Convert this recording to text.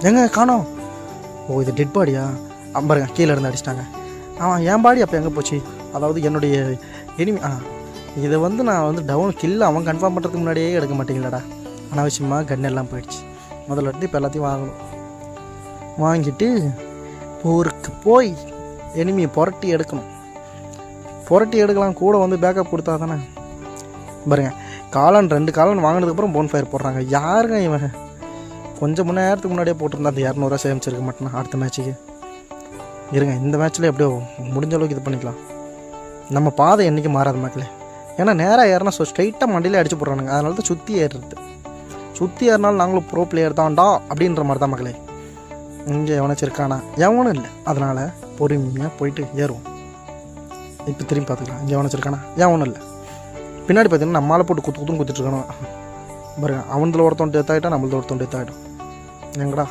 எங்க காணோம். ஓ இது டெட் பாடியா? பாருங்க கீழே இருந்து அடிச்சிட்டாங்க. அவன் என் பாடி அப்போ எங்கே போச்சு? அதாவது என்னுடைய எனிமி இதை வந்து நான் வந்து டவுன் கில் அவன் கன்ஃபார்ம் பண்ணுறதுக்கு முன்னாடியே எடுக்க மாட்டேங்களடா. அனாவசியமாக கன் எல்லாம் போயிடுச்சு. முதல்ல எடுத்து இப்போ எல்லாத்தையும் வாங்கணும். வாங்கிட்டு ஊருக்கு போய் எனிமியை புரட்டி எடுக்கணும். புரட்டி எடுக்கலாம், கூட வந்து பேக்கப் கொடுத்தா தானே. பாருங்க காளான் 2 காளான் வாங்கினதுக்கப்புறம் போன் ஃபயர் போடுறாங்க. யாருங்க இவன்? கொஞ்சம் மணி நேரத்துக்கு முன்னாடியே போட்டிருந்தா அந்த 200 சேமிச்சிருக்க மாட்டேனா அடுத்த மேட்ச்சுக்கு. இருங்க இந்த மேட்ச்சில் எப்படியோ முடிஞ்ச அளவுக்கு இது பண்ணிக்கலாம். நம்ம பாதை என்றைக்கு மாறாத மக்களே. ஏன்னா நேராக ஏறினா ஸ்ட்ரைட்டாக மண்டியிலே அடிச்சு போடுறானுங்க. அதனால தான் சுற்றி ஏறுறது. சுற்றி ஏறினாலும் நாங்களும் ப்ரோ பிளேயர் தான்டா அப்படின்ற மாதிரி தான் மக்களே. இங்கே எவனாச்சும் இருக்கானா? எவனும் இல்லை. அதனால் பொறுமையாக போயிட்டு ஏறுவோம். இப்போ திரும்பி பார்த்துக்கலாம். இங்கே எவனாச்சும் இருக்கானா? எவனும் இல்லை. பின்னாடி பார்த்தீங்கன்னா நம்மளால் போட்டு குத்துன்னு குத்திட்டு இருக்கணும். பாருங்க அவன்ல ஒருத்தன் டெத் ஆகிட்டா நம்மளது ஒருத்தன் டெத் ஆகிடும். எங்கடா